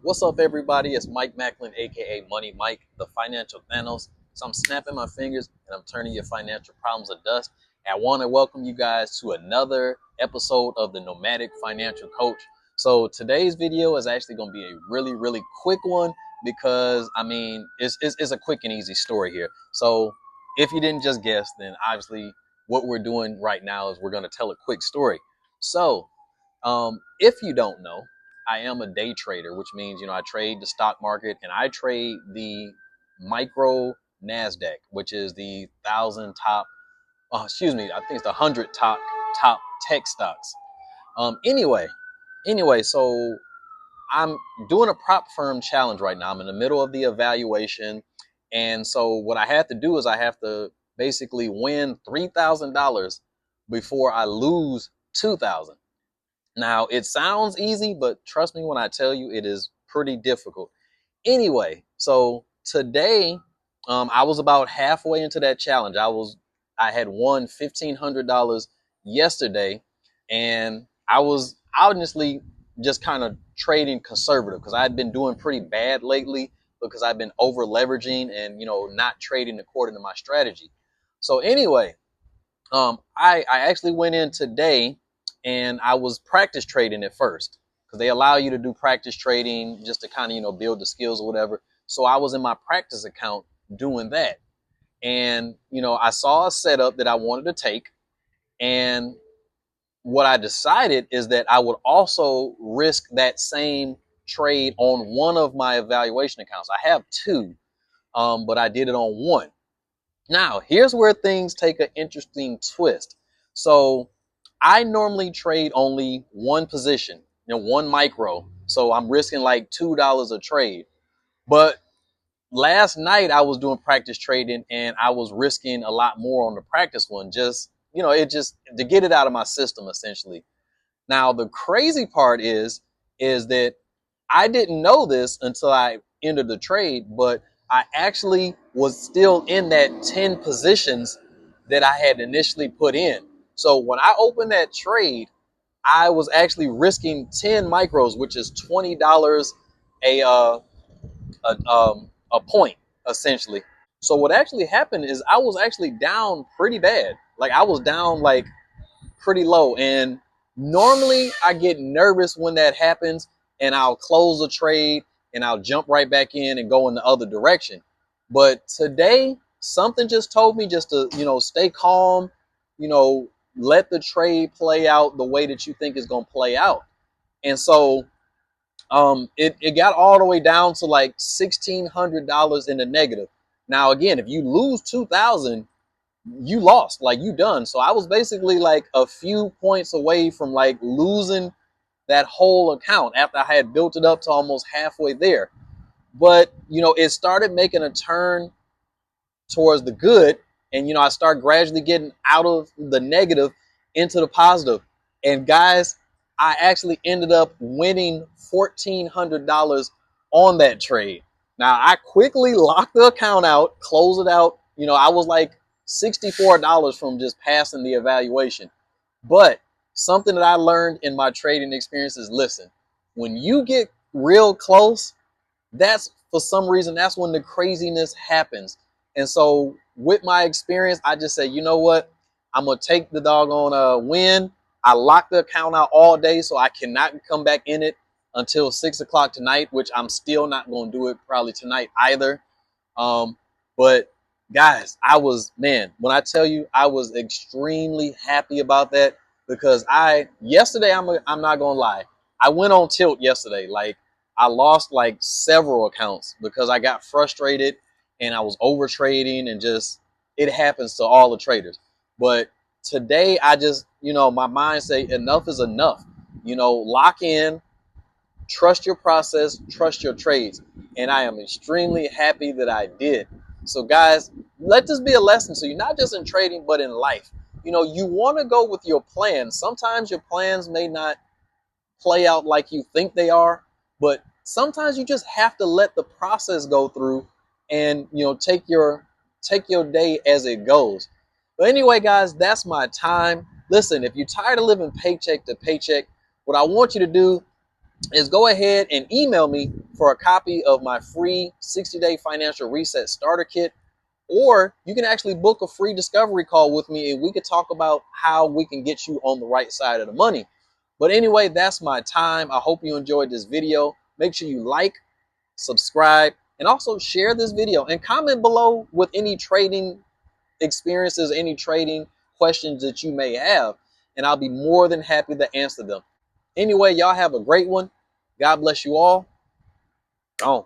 What's up, everybody? It's Mike Macklin, aka Money Mike, the financial Thanos. So I'm snapping my fingers and I'm turning your financial problems to dust. And I want to welcome you guys to another episode of the Nomadic Financial Coach. So today's video is actually going to be a really quick one because it's a quick and easy story here. So if you didn't just guess, then obviously what we're doing right now is we're going to tell a quick story. So if you don't know, I am a day trader, which means, I trade the stock market and I trade the micro NASDAQ, which is the I think it's the 100 top tech stocks. Anyway, so I'm doing a prop firm challenge right now. I'm in the middle of the evaluation. And so what I have to do is I have to basically win $3,000 before I lose 2,000. Now, it sounds easy, but trust me when I tell you it is pretty difficult. Anyway, so today, I was about halfway into that challenge. I had won $1,500 yesterday, and I was honestly just kind of trading conservative because I had been doing pretty bad lately because I've been over leveraging and not trading according to my strategy. So anyway, I actually went in today and I was practice trading at first because they allow you to do practice trading just to kind of, build the skills or whatever. So I was in my practice account doing that. And, I saw a setup that I wanted to take. And what I decided is that I would also risk that same trade on one of my evaluation accounts. I have two, but I did it on one. Now, here's where things take an interesting twist. So I normally trade only one position, one micro. So I'm risking like $2 a trade. But last night I was doing practice trading and I was risking a lot more on the practice one. It just to get it out of my system essentially. Now, the crazy part is that I didn't know this until I entered the trade, but I actually was still in that 10 positions that I had initially put in. So when I opened that trade, I was actually risking 10 micros, which is $20 a point essentially. So what actually happened is I was actually down pretty bad. Like I was down like pretty low. And normally I get nervous when that happens and I'll close a trade and I'll jump right back in and go in the other direction. But today, something just told me just to, stay calm, let the trade play out the way that you think it's going to play out. And so it got all the way down to like $1,600 in the negative. Now, again, if you lose 2,000, you lost, like you done. So I was basically like a few points away from like losing that whole account after I had built it up to almost halfway there. But it started making a turn towards the good, and I start gradually getting out of the negative into the positive. And guys, I actually ended up winning $1,400 on that trade. Now I quickly locked the account out, closed it out. I was like $64 from just passing the evaluation. But something that I learned in my trading experience is, listen, when you get real close, that's for some reason, that's when the craziness happens. And so with my experience, I just say, you know what? I'm going to take the doggone win. I locked the account out all day, so I cannot come back in it until 6 o'clock tonight, which I'm still not going to do it probably tonight either. But guys, when I tell you, I was extremely happy about that because yesterday, I'm not going to lie, I went on tilt yesterday. Like I lost like several accounts because I got frustrated and I was over trading and just, it happens to all the traders. But today I just, my mind say enough is enough. Lock in, trust your process, trust your trades. And I am extremely happy that I did. So guys, let this be a lesson to you, not just in trading, but in life. You want to go with your plan. Sometimes your plans may not play out like you think they are, but sometimes you just have to let the process go through and take your day as it goes. But anyway, guys, that's my time. Listen, if you're tired of living paycheck to paycheck, what I want you to do is go ahead and email me for a copy of my free 60-day financial reset starter kit, or you can actually book a free discovery call with me and we could talk about how we can get you on the right side of the money. But anyway, that's my time. I hope you enjoyed this video. Make sure you like, subscribe, and also share this video and comment below with any trading experiences, any trading questions that you may have, and I'll be more than happy to answer them. Anyway, y'all have a great one. God bless you all. Gone.